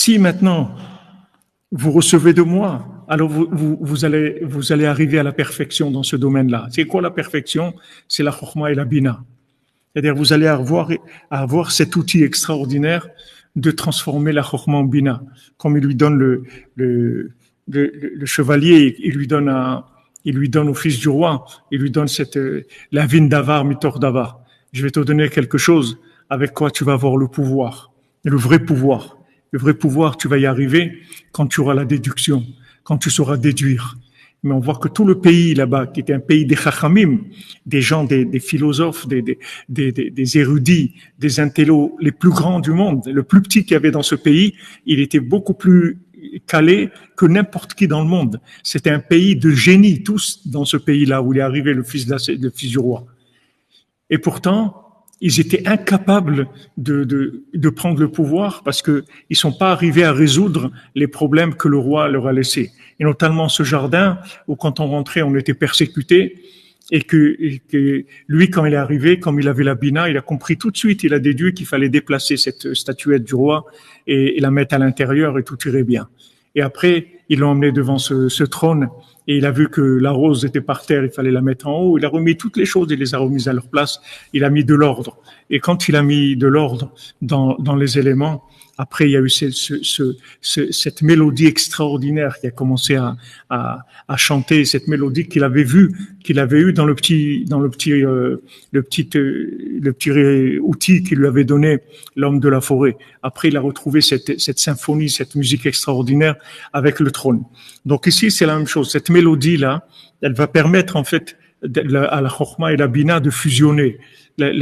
Si maintenant vous recevez de moi, alors vous allez arriver à la perfection dans ce domaine-là. C'est quoi la perfection? C'est la chokhma et la bina. C'est-à-dire vous allez avoir cet outil extraordinaire de transformer la chokhma en bina. Comme il lui donne le chevalier, il lui donne au fils du roi, il lui donne la vine d'avar, mitor d'avar. Je vais te donner quelque chose avec quoi tu vas avoir le pouvoir, le vrai pouvoir. Le vrai pouvoir, tu vas y arriver quand tu auras la déduction, quand tu sauras déduire. Mais on voit que tout le pays là-bas, qui était un pays des chachamim, des gens, des philosophes, des érudits, des intellos les plus grands du monde, le plus petit qu'il y avait dans ce pays, il était beaucoup plus calé que n'importe qui dans le monde. C'était un pays de génie, tous dans ce pays-là où il est arrivé le fils du roi. Et pourtant, ils étaient incapables de prendre le pouvoir parce que ils sont pas arrivés à résoudre les problèmes que le roi leur a laissés. Et notamment ce jardin où quand on rentrait, on était persécuté et que lui, quand il est arrivé, comme il avait la bina, il a compris tout de suite, il a déduit qu'il fallait déplacer cette statuette du roi et la mettre à l'intérieur et tout irait bien. Et après, ils l'ont emmené devant ce trône et il a vu que la rose était par terre, il fallait la mettre en haut. Il a remis toutes les choses, il les a remises à leur place. Il a mis de l'ordre. Et quand il a mis de l'ordre dans les éléments, après il y a eu cette mélodie extraordinaire qui a commencé à chanter, cette mélodie qu'il avait eu dans le petit outil qu'il lui avait donné l'homme de la forêt. Après, il a retrouvé cette symphonie, cette musique extraordinaire avec le trône. Donc ici, c'est la même chose. Cette mélodie-là, elle va permettre en fait à la chokhma et la bina de fusionner.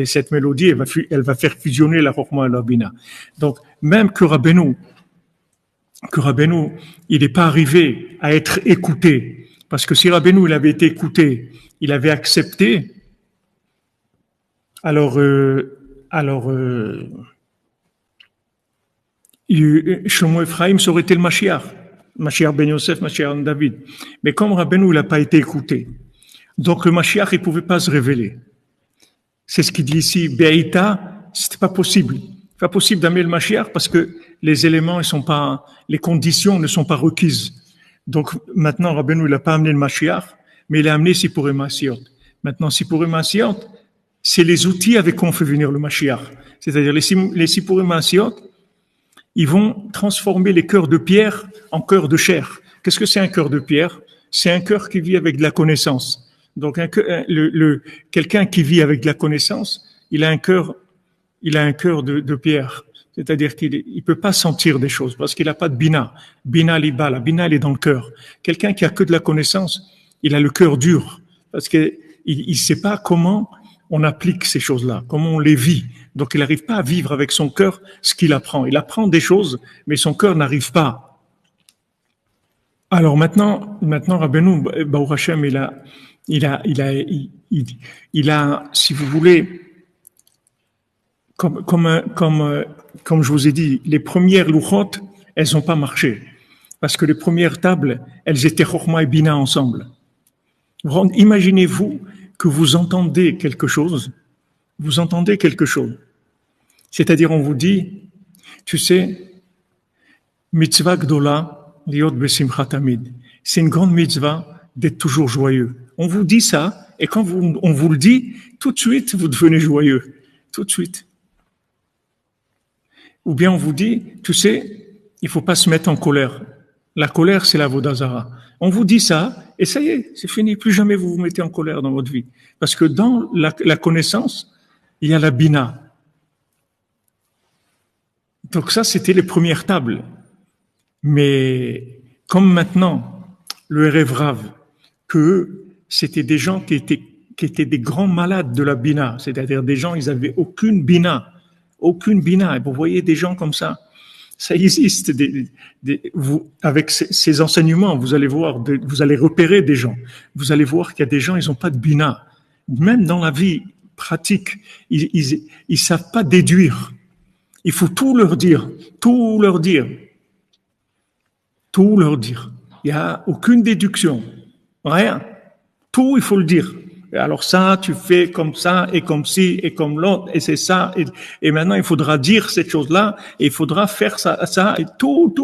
Cette mélodie, elle va faire fusionner la chokhma et la bina. Donc, même que Rabbeinu, il n'est pas arrivé à être écouté. Parce que si Rabbeinu, il avait été écouté, il avait accepté, alors Shlomo Ephraim, ça aurait été le Mashiach ben Yosef, Mashiach ben David. Mais comme Rabbeinu, il n'a pas été écouté, donc le Mashiach, il pouvait pas se révéler. C'est ce qu'il dit ici, Be'ita, c'était pas possible. C'est pas possible d'amener le Mashiach parce que les éléments, les conditions ne sont pas requises. Donc, maintenant, Rabbeinu, il n'a pas amené le Mashiach, mais il a amené Sipurei Maasiot. Maintenant, Sipurei Maasiot, c'est les outils avec quoi on fait venir le Mashiach. C'est-à-dire, les Sipurei Maasiot, ils vont transformer les cœurs de pierre en cœurs de chair. Qu'est-ce que c'est un cœur de pierre? C'est un cœur qui vit avec de la connaissance. Donc, quelqu'un qui vit avec de la connaissance, il a un cœur de pierre. C'est-à-dire qu'il peut pas sentir des choses parce qu'il n'a pas de bina. Bina liba, la bina elle est dans le cœur. Quelqu'un qui a que de la connaissance, il a le cœur dur parce il sait pas comment on applique ces choses-là, comment on les vit. Donc il n'arrive pas à vivre avec son cœur ce qu'il apprend. Il apprend des choses, mais son cœur n'arrive pas. Alors maintenant Rabbeinu, Baruch Hashem, il a, si vous voulez, comme je vous ai dit, les premières louchot, elles n'ont pas marché. Parce que les premières tables, elles étaient chokhma et bina ensemble. Imaginez-vous que vous entendez quelque chose. C'est-à-dire, on vous dit, tu sais, mitzvah gdola, liot besimcha tamid. C'est une grande mitzvah d'être toujours joyeux. On vous dit ça, et quand on vous le dit, tout de suite, vous devenez joyeux. Tout de suite. Ou bien on vous dit, tu sais, il faut pas se mettre en colère. La colère, c'est la vodazara. On vous dit ça, et ça y est, c'est fini. Plus jamais vous vous mettez en colère dans votre vie. Parce que dans la connaissance, il y a la bina. Donc ça, c'était les premières tables. Mais comme maintenant, le Erev Rav, que c'était des gens qui étaient des grands malades de la bina, c'est-à-dire des gens, ils avaient aucune bina. Et vous voyez des gens comme ça existe. Avec ces enseignements, vous allez voir, vous allez repérer des gens. Vous allez voir qu'il y a des gens, ils n'ont pas de bina. Même dans la vie pratique, ils savent pas déduire. Il faut tout leur dire. Il y a aucune déduction. Rien. Tout, il faut le dire. Alors ça, tu fais comme ça, et comme ci, et comme l'autre, et c'est ça, et maintenant il faudra dire cette chose-là, et il faudra faire ça, et tout,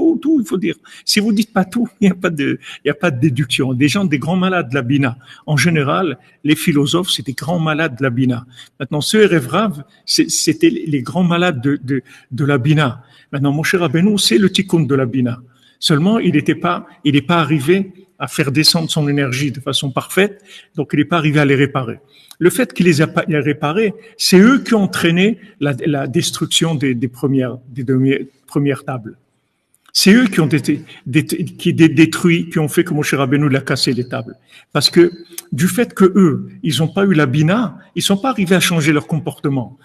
il faut dire. Si vous dites pas tout, il n'y a pas de déduction. Des gens, des grands malades de la Bina. En général, les philosophes, c'est des grands malades de la Bina. Maintenant, ceux Erev Rav, c'était les grands malades de la Bina. Maintenant, mon cher Rabbeinu, c'est le tikkun de la Bina. Seulement, il n'est pas arrivé à faire descendre son énergie de façon parfaite, donc il n'est pas arrivé à les réparer. Le fait qu'il les a pas réparés, c'est eux qui ont entraîné la destruction des deux premières tables. C'est eux qui ont été détruits, qui ont fait que Moshe Rabbeinu l'a cassé les tables. Parce que du fait que eux, ils n'ont pas eu la bina, ils sont pas arrivés à changer leur comportement.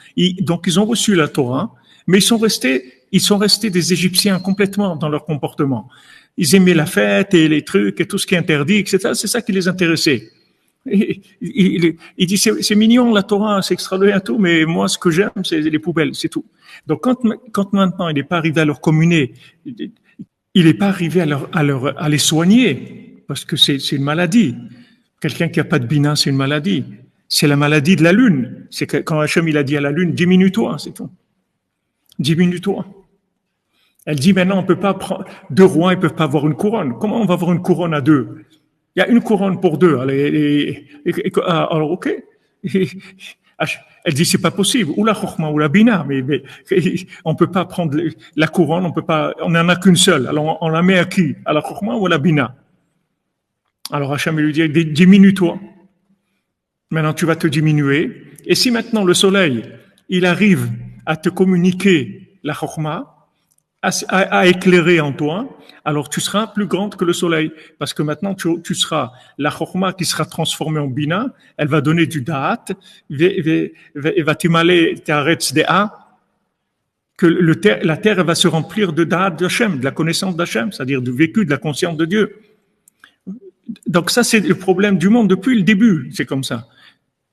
Donc ils ont reçu la Torah, mais ils sont restés des Égyptiens complètement dans leur comportement. Ils aimaient la fête et les trucs et tout ce qui est interdit, etc. C'est ça qui les intéressait. Il dit, c'est mignon la Torah, c'est extraordinaire tout, mais moi ce que j'aime, c'est les poubelles, c'est tout. Donc quand maintenant il n'est pas arrivé à leur communer, il n'est pas arrivé à les soigner, parce que c'est une maladie. Quelqu'un qui n'a pas de bina, c'est une maladie. C'est la maladie de la lune. C'est quand Hachem il a dit à la lune, diminue-toi, c'est tout. Diminue-toi. Elle dit maintenant, on peut pas prendre deux rois, ils peuvent pas avoir une couronne. Comment on va avoir une couronne à deux? Il y a une couronne pour deux. Alors, ok. Elle dit, c'est pas possible. Ou la chokhma, ou la bina. Mais on peut pas prendre la couronne, on n'en a qu'une seule. Alors, on la met à qui? À la chokhma ou à la bina? Alors, Hachem lui dit, diminue-toi. Maintenant, tu vas te diminuer. Et si maintenant le soleil, il arrive à te communiquer la chokhma, à éclairer en toi, alors tu seras plus grande que le soleil. Parce que maintenant, tu seras la chokhma qui sera transformée en bina, elle va donner du da'at, va t'imale ta'aretz de'a, que la terre va se remplir de da'at d'Hachem, de la connaissance d'Hachem, c'est-à-dire du vécu, de la conscience de Dieu. Donc ça, c'est le problème du monde depuis le début, c'est comme ça.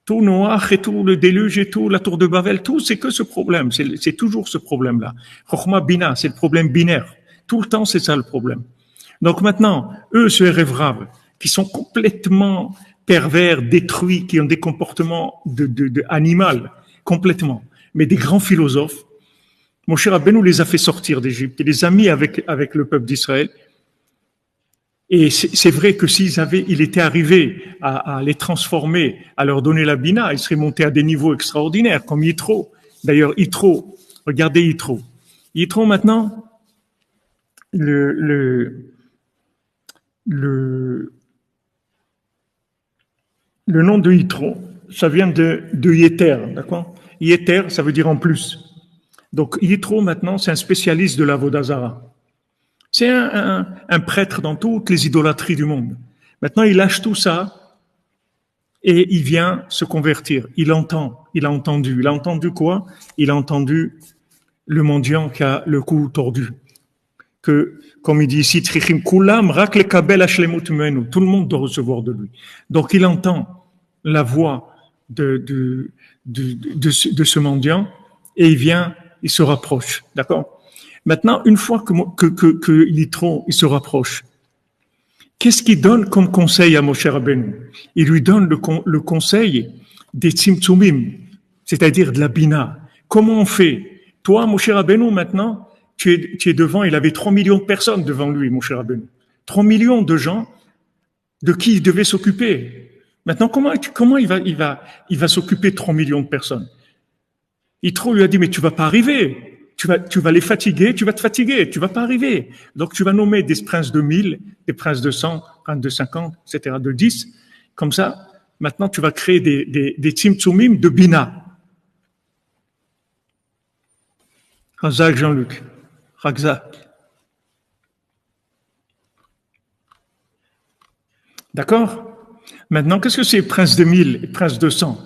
Tout Noach et tout le déluge et tout, la tour de Babel, tout, c'est que ce problème. C'est toujours ce problème-là. Chokhma Bina, c'est le problème binaire. Tout le temps, c'est ça le problème. Donc maintenant, eux, ce Erev Rav, qui sont complètement pervers, détruits, qui ont des comportements de animal, complètement. Mais des grands philosophes, mon cher Rabbeinu les a fait sortir d'Égypte. Il les a mis avec le peuple d'Israël. Et c'est vrai que il était arrivé à les transformer, à leur donner la bina, ils seraient montés à des niveaux extraordinaires, comme Yitro. D'ailleurs, Yitro, regardez Yitro. Yitro, maintenant, le nom de Yitro, ça vient de Yeter, d'accord? Yeter, ça veut dire en plus. Donc, Yitro, maintenant, c'est un spécialiste de la Vodazara. C'est un prêtre dans toutes les idolâtries du monde. Maintenant, il lâche tout ça et il vient se convertir. Il a entendu quoi? Il a entendu le mendiant qui a le cou tordu. Que, comme il dit ici, Trichim Kulam, Rak le Kabel Hashlemut Menu. Tout le monde doit recevoir de lui. Donc, il entend la voix de ce mendiant et il se rapproche. D'accord? Maintenant, une fois que Yitro, il se rapproche, qu'est-ce qu'il donne comme conseil à Moshe Rabbeinu? Il lui donne le conseil des Tzimtzumim, c'est-à-dire de la Bina. Comment on fait? Toi, Moshe Rabbeinu, maintenant, tu es devant, il avait 3 millions de personnes devant lui, Moshe Rabbeinu. 3 millions de gens de qui il devait s'occuper. Maintenant, comment il va s'occuper de 3 millions de personnes? Yitro lui a dit, mais tu vas pas arriver. Tu vas les fatiguer, tu vas te fatiguer, tu vas pas arriver. Donc, tu vas nommer des princes de 1000, des princes de 100, princes de 50, etc., de 10. Comme ça, maintenant, tu vas créer des tzimtzumim de Bina. Razak Jean-Luc. Razak. D'accord? Maintenant, qu'est-ce que c'est prince de 1000 et prince de 100?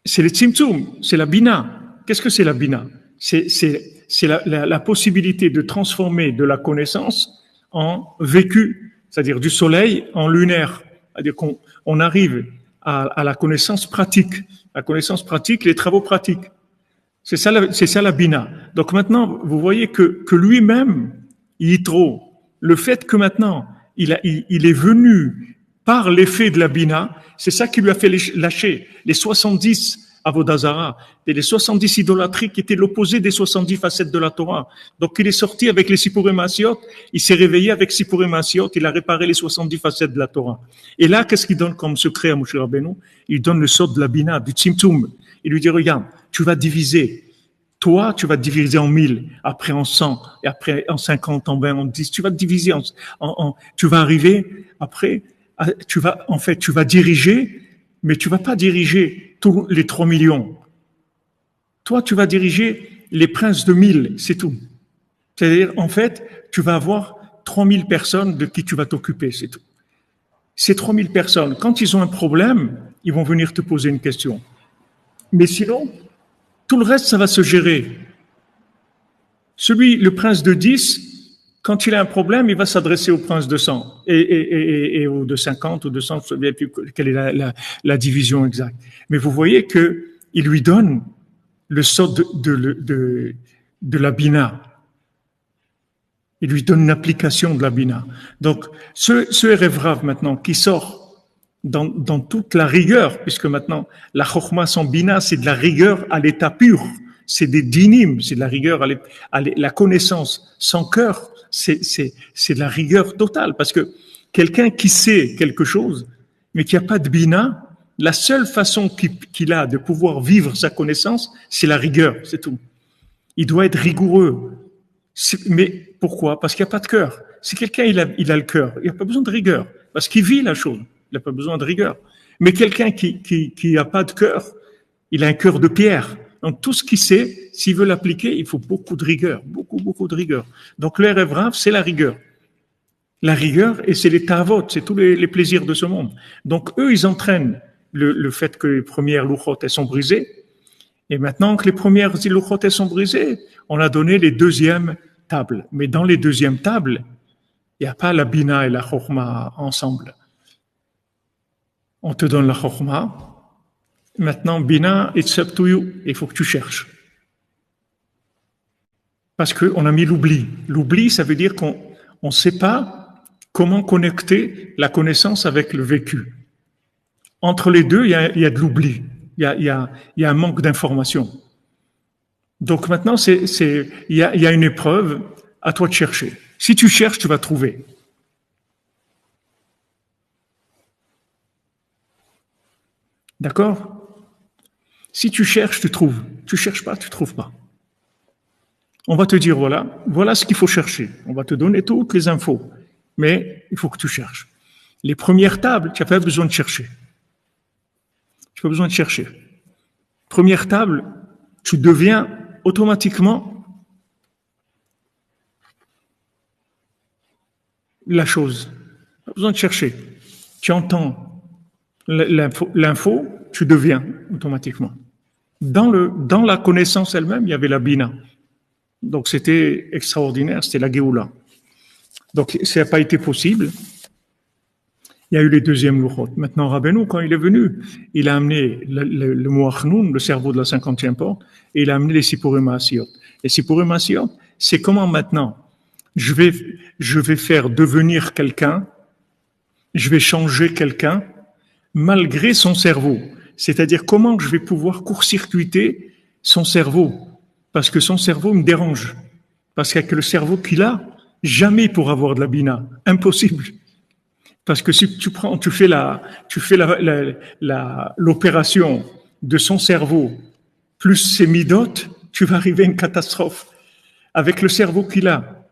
C'est le tzimtzum, c'est la bina. Qu'est-ce que c'est la bina? C'est la possibilité de transformer de la connaissance en vécu, c'est-à-dire du soleil en lunaire. C'est-à-dire qu'on arrive à la connaissance pratique. La connaissance pratique, les travaux pratiques. C'est ça la bina. Donc maintenant, vous voyez que lui-même, Yitro, le fait que maintenant, il est venu par l'effet de la Bina, c'est ça qui lui a fait lâcher les 70 Avodazara, et les 70 idolâtries qui étaient l'opposé des 70 facettes de la Torah. Donc il est sorti avec les Sipurim Asiot, il s'est réveillé avec Sipurim Asiot, il a réparé les 70 facettes de la Torah. Et là, qu'est-ce qu'il donne comme secret à Moshe Rabbeinu? Il donne le sort de la Bina, du Tzimtzum. Il lui dit, regarde, tu vas diviser. Toi, tu vas te diviser en 1000, après en 100, et après en 50, en 20, en 10. Tu vas te diviser tu vas arriver, après, tu vas diriger, mais tu vas pas diriger tous les 3 millions. Toi, tu vas diriger les princes de 1000, c'est tout. C'est-à-dire, en fait, tu vas avoir 3000 personnes de qui tu vas t'occuper, c'est tout. Ces 3000 personnes, quand ils ont un problème, ils vont venir te poser une question. Mais sinon, tout le reste, ça va se gérer. Le prince de 10, quand il a un problème, il va s'adresser au prince de 100 et au de 50 ou de 100, je ne sais plus quelle est la division exacte. Mais vous voyez que il lui donne le sort de la Bina. Il lui donne une application de la Bina. Donc, ce Erev Rav maintenant qui sort dans toute la rigueur, puisque maintenant la Chokhma sans Bina, c'est de la rigueur à l'état pur, c'est des dinim, c'est de la rigueur à la connaissance sans cœur. C'est de la rigueur totale, parce que quelqu'un qui sait quelque chose, mais qui n'a pas de bina, la seule façon qu'il a de pouvoir vivre sa connaissance, c'est la rigueur, c'est tout. Il doit être rigoureux. Mais pourquoi? Parce qu'il n'y a pas de cœur. Si quelqu'un il a le cœur, il n'a pas besoin de rigueur, parce qu'il vit la chose, il n'a pas besoin de rigueur. Mais quelqu'un qui n'a pas de cœur, il a un cœur de pierre. Donc, tout ce qu'il sait, s'il veut l'appliquer, il faut beaucoup de rigueur, beaucoup de rigueur. Donc, le Erev Rav, c'est la rigueur. La rigueur, et c'est les tavot, c'est tous les plaisirs de ce monde. Donc, eux, ils entraînent le fait que les premières louchot, elles sont brisées. Et maintenant que les premières louchot, elles sont brisées, on a donné les deuxièmes tables. Mais dans les deuxièmes tables, il n'y a pas la Bina et la Chokhma ensemble. On te donne la Chokhma. Maintenant, Bina, it's up to you. Il faut que tu cherches. Parce qu'on a mis l'oubli. L'oubli, ça veut dire qu'on ne sait pas comment connecter la connaissance avec le vécu. Entre les deux, il y a de l'oubli. Il y a un manque d'information. Donc maintenant, il y a une épreuve, à toi de chercher. Si tu cherches, tu vas trouver. D'accord? Si tu cherches, tu trouves. Tu cherches pas, tu trouves pas. On va te dire, voilà ce qu'il faut chercher. On va te donner toutes les infos. Mais il faut que tu cherches. Les premières tables, tu n'as pas besoin de chercher. Tu n'as pas besoin de chercher. Première table, tu deviens automatiquement la chose. Pas besoin de chercher. Tu entends l'info, tu deviens automatiquement. Dans la connaissance elle-même, il y avait la Bina. Donc c'était extraordinaire, c'était la Géoula. Donc ça n'a pas été possible. Il y a eu les deuxièmes louchot. Maintenant, Rabbeinu, quand il est venu, il a amené le Moachnoun, le cerveau de la 50e porte, et il a amené les Sipurim Asiyot. Les Sipurim Asiyot, c'est comment maintenant je vais faire devenir quelqu'un, je vais changer quelqu'un, malgré son cerveau. C'est-à-dire comment je vais pouvoir court-circuiter son cerveau. Parce que son cerveau me dérange. Parce qu'avec le cerveau qu'il a, jamais il pourra avoir de la bina. Impossible. Parce que si tu fais l'opération de son cerveau plus ses midotes, tu vas arriver à une catastrophe. Avec le cerveau qu'il a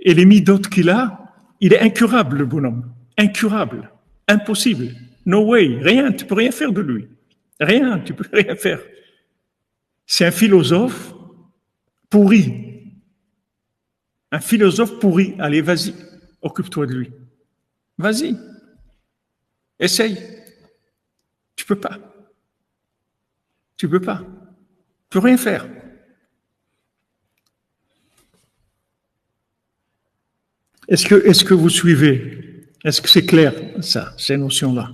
et les midotes qu'il a, il est incurable, le bonhomme. Incurable. Impossible. No way. Rien. Tu peux rien faire de lui. Rien. Tu peux rien faire. C'est un philosophe pourri. Un philosophe pourri. Allez, vas-y. Occupe-toi de lui. Vas-y. Essaye. Tu peux pas. Tu peux pas. Tu peux rien faire. Est-ce que vous suivez? Est-ce que c'est clair, ça, ces notions-là?